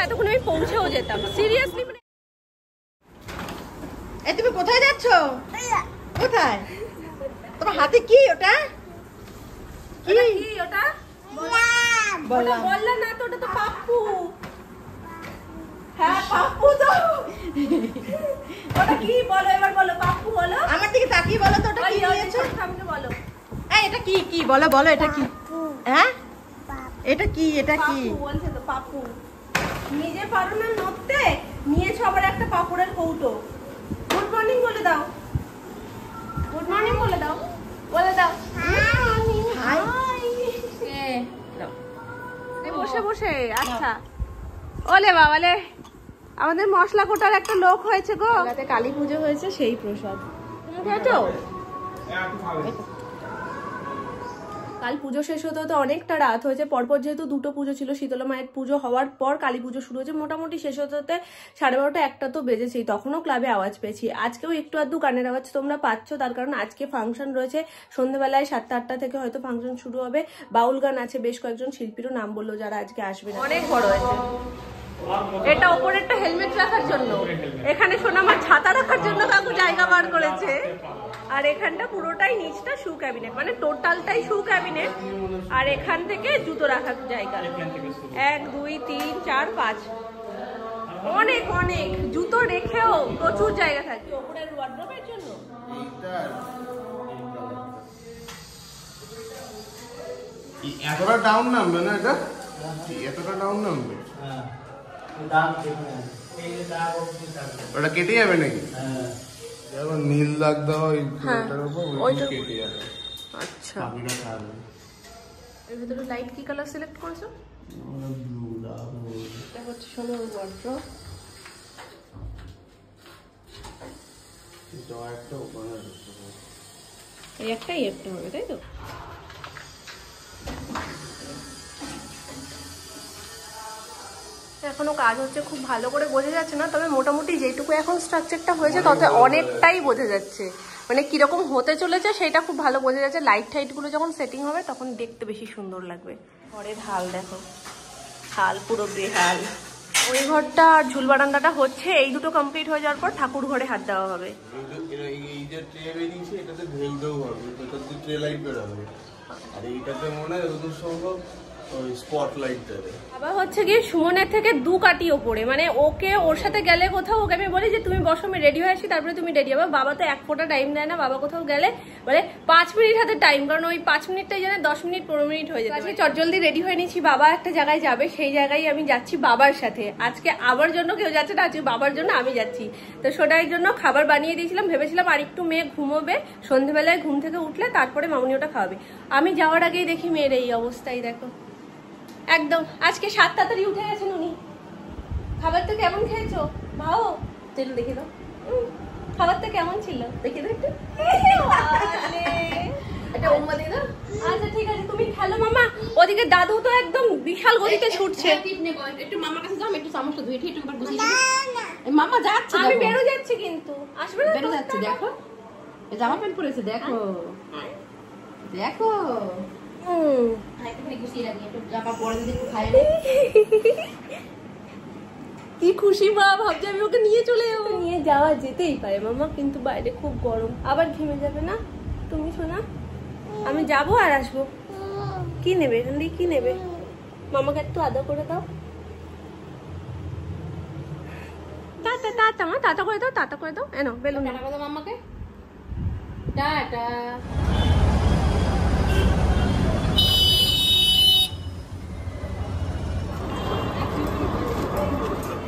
এতক্ষণ আমি পৌঁছেও যেতাম সিরিয়াসলি। তুমি কোথায় যাচ্ছ? কোথায়? তোমার হাতে কি ওটা? কি ওটা? বললা না তো, ওটা তো পাপ্পু। হ্যাঁ পাপ্পু তো। ওটা কি বলো এবার, বলো পাপ্পু বলো। আমার দিকে তাকিয়ে বলো তো ওটা কি নিয়েছো? সামনে বলো। এই এটা কি কি বলো বলো এটা কি? হ্যাঁ এটা কি এটা কি? পাপ্পু বলছে তো পাপ্পু। নিজে পারো না নড়তে, নিয়েছো আবার একটা পাপড়ের কৌটো। গুড মর্নিং বলে দাও, গুড মর্নিং বলে দাও, বলে দাও হাই। বসে বসে আচ্ছা। ওলে বাবালে, আমাদের মশলা কোটার একটা লোক হয়েছে গো। রাতে কালী পুজো হয়েছে, সেই প্রসাদ তুমি খেয়েছো? কাল পুজো শেষ হতে হতে অনেকটা রাত হয়েছে। পরপর যেহেতু দুটো পুজো ছিল, শীতলা মায়ের পুজো হওয়ার পর কালী পুজো শুরু হয়েছে, মোটামুটি শেষ হতে হতে 12:30 1টা তো বেজেছেই। তখনও ক্লাবে আওয়াজ পেয়েছি, আজকেও একটু আধটু গানের আওয়াজ তোমরা পাচ্ছ, তার কারণ আজকে ফাংশন রয়েছে সন্ধ্যেবেলায় 7টা 8টা থেকে হয়তো ফাংশন শুরু হবে। বাউল গান আছে, বেশ কয়েকজন শিল্পীরও নাম বললো যারা আজকে আসবে। অনেক বড় হয়েছে এটা। ওপরে একটা হেলমেট রাখার জন্য, এখানে সোনামার ছাতা রাখার জন্য কাকু জায়গা বার করেছে। আর এখানটা পুরোটাই নিচটা শু ক্যাবিনেট, মানে টোটালটাই শু ক্যাবিনেট। আর এখান থেকে জুতো রাখার জায়গা 1 2 3 4 5, অনেক অনেক জুতো রেখেও প্রচুর জায়গা থাকে। ওপরের ওয়ার্ড্রোবের জন্য এতটা ডাউন নামবে না, এটা এতটা ডাউন নামবে, ওটা কেটে যাবে নাকি? এখন নীল দাগ দেওয়া এটার উপর কেটে যাবে। আচ্ছা এর ভিতরে লাইট কি কালার সিলেক্ট করেছো? ব্লু দাগ। এটা হচ্ছে সোনার ওয়ার্ড্রোব। এটা একটা ওপেনার এই একটাই একটা হবে তাই তো? এখনো কাজ হচ্ছে, খুব ভালো করে বোঝা যাচ্ছে না, তবে মোটামুটি যেটুকু এখন স্ট্রাকচারটা হয়েছে তাতে অনেকটাই বোঝা যাচ্ছে, মানে কিরকম হতে চলেছে সেটা খুব ভালো বোঝা যাচ্ছে। লাইট টাইট গুলো যখন সেটিং হবে তখন দেখতে বেশি সুন্দর লাগবে। ঘরের হাল দেখো, হাল পুরো বেহাল। ওই ঘরটা আর ঝুল বারান্দাটা হচ্ছে, এই দুটো কমপ্লিট হয়ে যাওয়ার পর ঠাকুর ঘরে হাত দেওয়া হবে। এই যে ট্রে বেরিয়েছে এটাতে ভেল দেওয়া হবে, এটাতে ট্রে লাইট বেরোবে, আর এইটাতে মনে হয় যতদূর সম্ভব স্পটলাইট দেবে। আবার হচ্ছে গিয়ে সুমনের থেকে 2 কাটি ওপরে, মানে ওকে ওর সাথে গেলে কোথাও ওকে আমি বলি যে তুমি বসো আমি রেডি হয়ে আসি তারপরে তুমি রেডি হবে। বাবা তো 1 ফোঁটা টাইম দেয় না, বাবা কোথাও গেলে বলে 5 মিনিট হাতে টাইম, কারণ ওই 5 মিনিটটাই জানে 10 মিনিট 15 মিনিট হয়ে যায়। আজকে চটজলদি রেডি হয়ে নিচ্ছি, বাবা একটা জায়গায় যাবে, সেই জায়গায় আমি যাচ্ছি বাবার সাথে। আজকে আবার জন্য কেউ যাচ্ছে না, আজকে বাবার জন্য আমি যাচ্ছি। তো সোনাইয়ের জন্য খাবার বানিয়ে দিয়েছিলাম, ভেবেছিলাম আর একটু মেয়ে ঘুমোবে, সন্ধ্যেবেলায় ঘুম থেকে উঠলে তারপরে মামুনি ওটা খাওয়াবে। আমি যাওয়ার আগেই দেখি মেয়ের এই অবস্থাই দেখো একদম। আজকে 7 তাড়াতাড়ি উঠে গেছেন উনি। খাবারটা কেমন খেয়েছো ভাও? তেল দেখে দাও, খাবারটা কেমন ছিল দেখে দাও একটু। এটা ওম্মা দিয়ে দাও। আচ্ছা ঠিক আছে তুমি খেলো মামা। ওদিকে দাদু তো একদম বিশাল গতিতে ছুটছে। একটু মামার কাছে যাও, একটু চামচটা ধুয়ে একটু একবার বসিয়ে দিই। মামা যাচ্ছে, আমি বেরো যাচ্ছি কিন্তু আসবে না, বেরো যাচ্ছে। দেখো জামা প্যান্ট পরেছে, দেখো দেখো। কি খুশি মা, ভাবছি আমি ওকে নিয়ে চলে যাবো। নিয়ে যাওয়া যেতেই পারে মামা, কিন্তু বাইরে খুব গরম, আবার ঘেমে যাবে না তুমি শোনা। আমি যাবো আর আসবো। কি নেবে এখান থেকে, কি নেবে? মামাকে একটু আদা করে দাও। টাটা টাটা মা, টাটা করে দাও, টাটা করে দাও। এনো বেলুন মামাকে টাটা।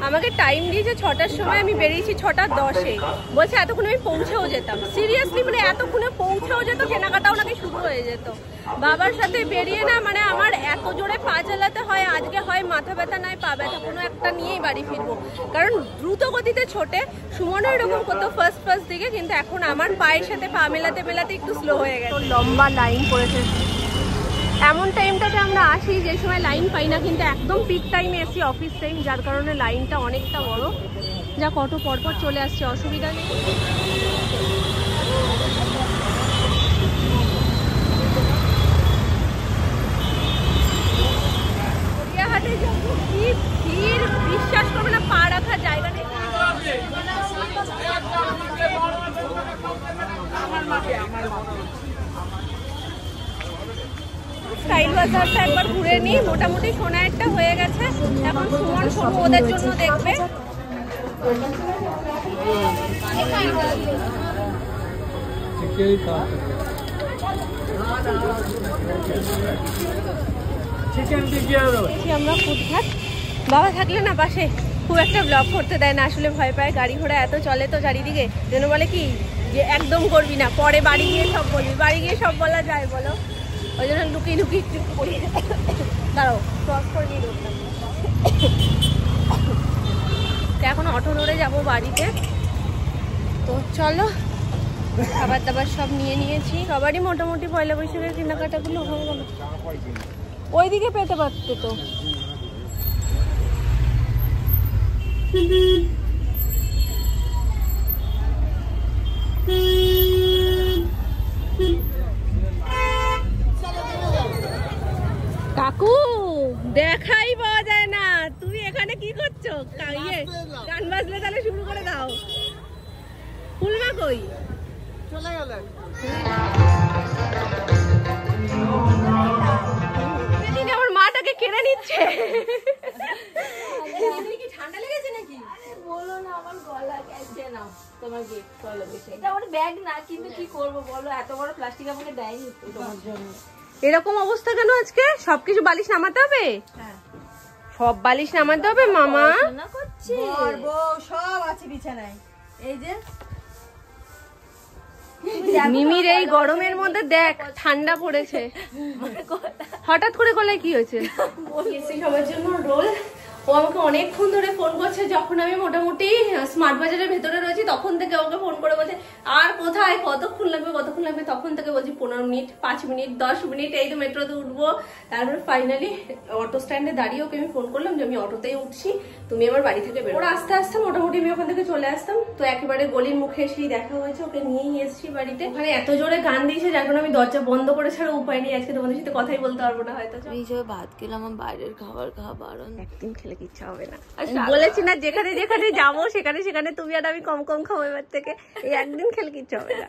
আমাকে টাইম দিয়েছে 6টার সময়, আমি বেরিয়েছি 6টা 10-এ। বলছে এতক্ষণ আমি পৌঁছেও যেতাম, সিরিয়াসলি মানে এতক্ষণে পৌঁছেও যেত, কেনাকাটাও নাকি শুরু হয়ে যেত। বাবার সাথে বেরিয়ে না মানে আমার এত জোরে পা চালাতে হয়, আজকে হয় মাথা ব্যথা নয় পা ব্যথা, কোনো একটা নিয়েই বাড়ি ফিরবো, কারণ দ্রুত গতিতে ছোটে। সুমনও এরকম করতো ফার্স্ট দিকে, কিন্তু এখন আমার পায়ের সাথে পা মেলাতে মেলাতে একটু স্লো হয়ে গেছে। লম্বা লাইন পড়েছে। এমন টাইমটাতে আমরা আসি যে সময় লাইন পাই না, কিন্তু একদম পিক টাইমে এসি, অফিস টাইম, যার কারণে লাইনটা অনেকটা বড়। যা কত পরপর চলে আসছে, অসুবিধা নেই। স্টাইল বাজারটা একবার ঘুরে নিই। মোটামুটি সোনারটা হয়ে গেছে, এখন সুমন সোনু ওদের জন্য দেখবে। আমরা ফুটঘাট, বাবা থাকলে না পাশে খুব একটা ব্লগ করতে দেয় না, আসলে ভয় পায়। গাড়ি ঘোড়া এত চলে তো চারিদিকে, যেন বলে কি যে একদম করবি না, পরে বাড়ি গিয়ে সব বলবি। বাড়ি গিয়ে সব বলা যায় বলো? ওই জন্য লুকিয়ে লুকিয়ে একটু করি। দাঁড়াও, ক্রস করে নিয়ে ঢুকলাম। এখন অটো ধরে যাবো বাড়িতে। তো চলো, খাবার দাবার সব নিয়ে নিয়েছি। সবারই মোটামুটি পয়লা বৈশাখের কেনাকাটাগুলো হয়ে গেল। ওইদিকে পেতে পারতে তো। কাকু দেখাই পাওয়া যায় না, তুমি এখানে কি করছো? গান বাজলে তাহলে শুরু করে দাও। ফুলমা কই? চলে গেল। আমার মাটাকে কেড়ে নিচ্ছে। ঠান্ডা লেগেছে নাকি? বলো না, আমার গলা গেছে না। তোমার গিফট পয়লা বৈশাখ, এটা আমার ব্যাগ না, কিন্তু কি করবো বলো, এত বড় প্লাস্টিক আমাকে দেয়নি তোমার জন্য। এরকম অবস্থা কেন আজকে? সবকিছু বালিশ নামাতে হবে? সব বালিশ নামাতে হবে মামা? করছি সব আছে বিছানায়। এই যে মিমির এই গরমের মধ্যে দেখ ঠান্ডা পড়েছে। হঠাৎ করে গলায় কি হয়েছে? সবার জন্য রোল। ও আমাকে অনেকক্ষণ ধরে ফোন করছে, যখন আমি মোটামুটি স্মার্ট বাজারের ভেতরে রয়েছি তখন থেকে ওকে ফোন করে বলছে আর কোথায়, কতক্ষণ লাগবে কতক্ষণ লাগবে। তখন থেকে বলছি 15 মিনিট, 5 মিনিট, 10 মিনিট, এই তো মেট্রোতে উঠবো। তারপরে ফাইনালি অটো স্ট্যান্ডে দাঁড়িয়ে ওকে আমি ফোন করলাম যে আমি অটোতেই উঠছি, তুমি আমার বাড়ি থেকে বেরো। ওরা আস্তে আস্তে মোটামুটি আমি ওখান থেকে চলে আসতাম। তো একেবারে গলির মুখে এসেই দেখা হয়েছে, ওকে নিয়েই এসেছি বাড়িতে। ওখানে এত জোরে গান দিয়েছে যার কারণে আমি দরজা বন্ধ করে ছাড়া উপায় নেই। আজকে তোমাদের সাথে কথাই বলতে পারবো না হয়তো। এই যে ভাত খেলাম, বাইরের খাবার খাওয়া বারণ, একদিন খেলে কিচ্ছু হবে না। বলেছি না যেখানে যেখানে যাবো সেখানে সেখানে তুমি আর আমি কম কম খাবো এবার থেকে। এই একদিন খেলে কিচ্ছু হবে না।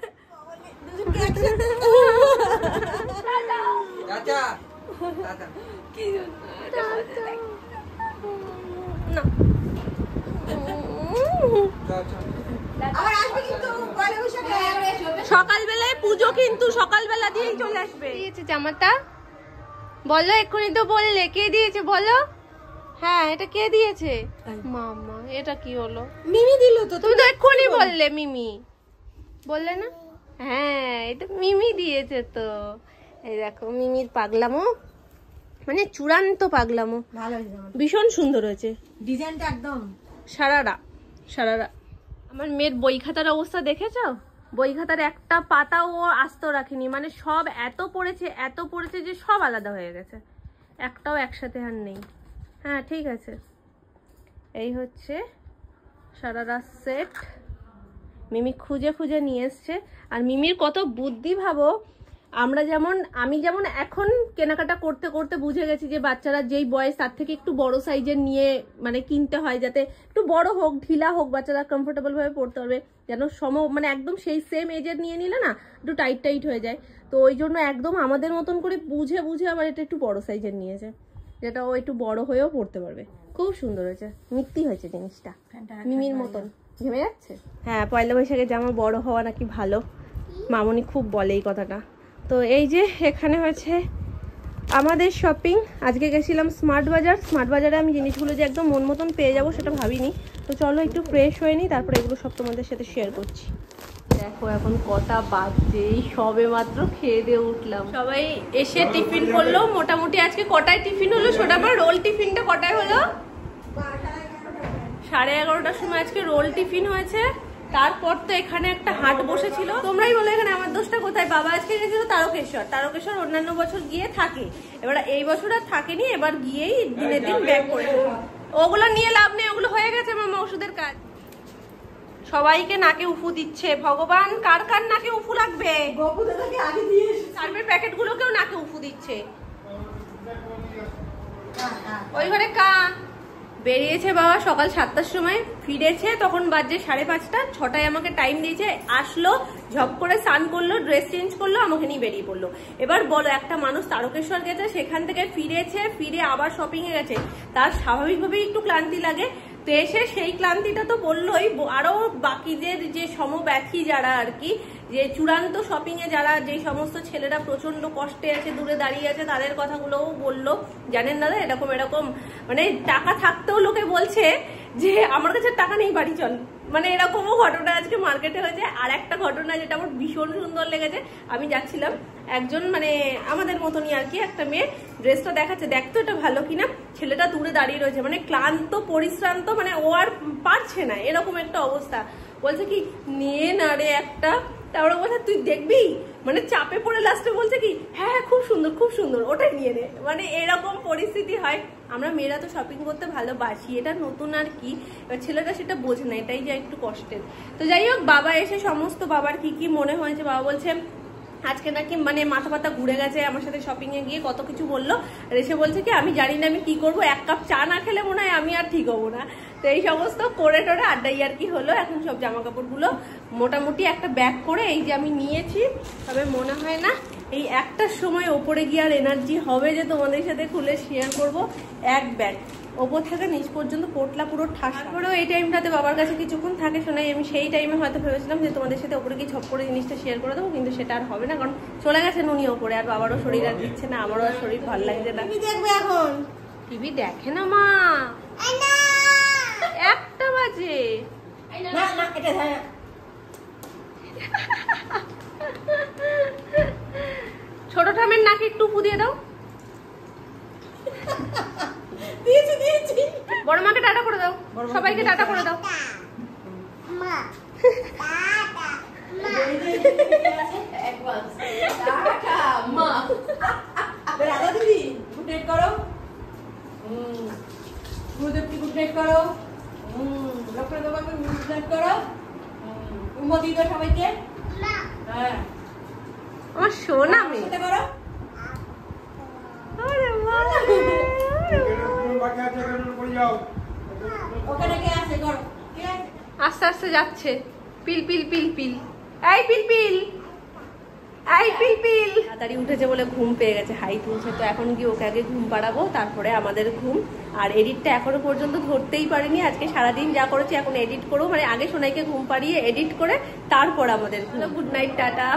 সকালবেলায় পুজো, কিন্তু সকালবেলা দিয়েই চলে আসবে। দিয়েছে জামাটা বলো, এক্ষুনি তো বললে কে দিয়েছে বলো। হ্যাঁ এটা কে দিয়েছে? মামা। এটা কি হলো? মিমি দিল তো, তুমি তো এক্ষুনি বললে মিমি, বললে না? হ্যাঁ এটা মিমি দিয়েছে তো। এই দেখো মিমির পাগলামো, মানে চূড়ান্ত পাগলামো। ভালো হয়েছে, ভীষণ সুন্দর হয়েছে ডিজাইনটা একদম সারারা সারারা। আমার মেয়ের বই খাতার অবস্থা দেখেছো? বই খাতার একটা পাতাও ও আস্ত রাখেনি, মানে সব এত পড়েছে যে সব আলাদা হয়ে গেছে, একটাও একসাথে আর নেই। হ্যাঁ ঠিক আছে, এই হচ্ছে সারারা সেট। মিমি খুঁজে খুঁজে নিয়ে এসছে। আর মিমির কত বুদ্ধি ভাবো। আমি যেমন এখন কেনাকাটা করতে করতে বুঝে গেছি যে বাচ্চারা যেই বয়স তার থেকে একটু বড় সাইজের নিয়ে মানে কিনতে হয়, যাতে একটু বড় হোক, ঢিলা হোক, বাচ্চারা কমফোর্টেবল ভাবে পড়তে পারবে। যেন মানে একদম সেই সেম এজের নিয়ে নিলে না একটু টাইট টাইট হয়ে যায়। তো ওই জন্য একদম আমাদের মতন করে বুঝে বুঝে আবার এটা একটু বড় সাইজের নিয়েছে, যেটা ও একটু বড় হয়েও পড়তে পারবে। খুব সুন্দর হয়েছে, মিত্তি হয়েছে জিনিসটা, মিমির মতন। ঘেমে যাচ্ছে? হ্যাঁ পয়লা বৈশাখে জামা বড় হওয়া নাকি ভালো, মামনি খুব বলে এই কথাটা। তো এই যে এখানে হয়েছে আমাদের শপিং। আজকে গেছিলাম স্মার্ট বাজারে আমি জিনিসগুলো যে একদম মন মতন পেয়ে যাবো সেটা ভাবিনি। তো চলো একটু ফ্রেশ হয়ে নিই, তারপরে এগুলো সব তোমাদের সাথে শেয়ার করছি। দেখো এখন কটা বাজে, সবে মাত্র খেয়ে দিয়ে উঠলাম। সবাই এসে টিফিন করলো। মোটামুটি আজকে কটায় টিফিন হলো সেটা আমার, রোল টিফিনটা কটায় হলো? 11:30টার সময় আজকে রোল টিফিন হয়েছে। তারপর তো এখানে একটা হাট বসেছিল, তোমরাই বলো এখানে আমার দোষটা কোথায়। বাবা আজকে গেছিল তারকেশ্বর অন্যান্য বছর গিয়ে থাকে, এবার এই বছর আর থাকেনি, এবার গিয়েই দিনের দিন ব্যাক করে। ওগুলো নিয়ে লাভ নেই, ওগুলো হয়ে গেছে মামা ওষুধের কাজ। সবাইকে নাকে উফু দিচ্ছে, ভগবান কার কার নাকে উফু লাগবে। সার্ভের প্যাকেট গুলোকেও নাকে উফু দিচ্ছে। ওই ঘরে কা বেরিয়েছে বাবা সকাল 7টার সময়, ফিরেছে তখন বাজে 5:30, 6টায় আমাকে টাইম দিয়েছে, আসলো ঝপ করে স্নান করলো, ড্রেস চেঞ্জ করলো, আমাকে নিয়ে বেরিয়ে পড়লো। এবার বলো একটা মানুষ তারকেশ্বর গেছে, সেখান থেকে ফিরেছে, ফিরে আবার শপিং এ গেছে, তার স্বাভাবিকভাবেই একটু ক্লান্তি লাগে। তো এসে সেই ক্লান্তিটা তো বললোই, আরো বাকিদের যে সমব্যথী যারা আর কি, যে চূড়ান্ত শপিং এ যারা, যে সমস্ত ছেলেরা প্রচন্ড কষ্টে আছে, দূরে দাঁড়িয়ে আছে, তাদের কথাগুলোও বললো। জানেন দাদা এরকম এরকম মানে টাকা থাকতেও লোকে বলছে যে আমার কাছে টাকা নেই, বাড়ি চল, মানে এরকমও ঘটনা আজকে মার্কেটে হয়েছে। আর একটা ঘটনা যেটা আমার ভীষণ সুন্দর লেগেছে, আমি যাচ্ছিলাম, একজন মানে আমাদের মতনই আর কি একটা মেয়ে ড্রেসটা দেখাচ্ছে, দেখতো এটা ভালো কিনা, ছেলেটা দূরে দাঁড়িয়ে রয়েছে, মানে ক্লান্ত পরিশ্রান্ত, মানে ও আর পারছে না, এরকম একটা অবস্থা। বলছে কি নিয়ে না রে একটা, তারপরে বলছে তুই দেখবি, মানে চাপে পড়ে লাস্টে বলছে কি হ্যাঁ হ্যাঁ খুব সুন্দর খুব সুন্দর, ওটাই নিয়ে নে। মানে এরকম পরিস্থিতি হয়। আমরা মেয়েরা তো শপিং করতে ভালোবাসি, এটা নতুন আর কি, এবার ছেলেরা সেটা বোঝে না, এটাই যা একটু কষ্টের। তো যাই হোক, বাবা এসে সমস্ত বাবার কি কি মনে হয়েছে, বাবা বলছে আজকে নাকি মানে মাথা পাতা ঘুরে গেছে, আমার সাথে শপিং এ গিয়ে কত কিছু বললো, আর এসে বলছে কি আমি জানি না আমি কি করবো, 1 কাপ চা না খেলে মনে হয় আমি আর ঠিক হবো না। তো এই সমস্ত করে টোরে আড্ডাই আর কি হলো। এখন সব জামা কাপড়গুলো মোটামুটি একটা ব্যাগ করে এই যে আমি নিয়েছি, তবে মনে হয় না এই একটার সময় ওপরে গিয়ে আর এনার্জি হবে যে তোমাদের সাথে খুলে শেয়ার করব। এক ব্যাগ ওপর থেকে নিচ পর্যন্ত পোটলা পুরো ঠাস। তারপরেও এই টাইমটাতে বাবার কাছে কিছুক্ষণ থাকে শোনাই, আমি সেই টাইমে হয়তো ভেবেছিলাম যে তোমাদের সাথে ওপরে গিয়ে ঝপ করে জিনিসটা শেয়ার করে দেবো, কিন্তু সেটা আর হবে না, কারণ চলে গেছেন উনি ওপরে, আর বাবারও শরীর আর দিচ্ছে না, আমারও আর শরীর ভালো লাগছে না। টিভি দেখবে এখন? টিভি দেখে না মা, 1টা বাজে। না না এটা হ্যাঁ ছোট ঠামের নাকে একটু ফু দিয়ে দাও। দিয়েছি দিয়েছি। বড় মাকে টাটা করে দাও, সবাইকে টাটা করে দাও। মা রাধা দিদি গুড নাইট করো, গুরুদেবকে গুড নাইট করো, লক্ষ্মণ বাবাকে গুড নাইট করো, উম্মা দিয়ে দাও সবাইকে। হ্যাঁ আমার সোনা মেয়ে। সাথে করো। আরে মা, ওখানে কে আছে করো, কে আছে? আস্তে আস্তে যাচ্ছে। পিল পিল পিল পিল, এই পিল পিল, এই পিল পিল। তাড়াতাড়ি উঠেছে বলে ঘুম পেয়ে গেছে, হাই তুলছে, তো এখন গিয়ে ওকে আগে ঘুম পাড়াবো, তারপরে আমাদের ঘুম। আর এডিটটা এখনো পর্যন্ত ধরতেই পারিনি, আজকে সারাদিন যা করেছি এখন এডিট করবো, মানে আগে সোনাইকে ঘুম পাড়িয়ে এডিট করে তারপর আমাদের ঘুম। Good night, tata.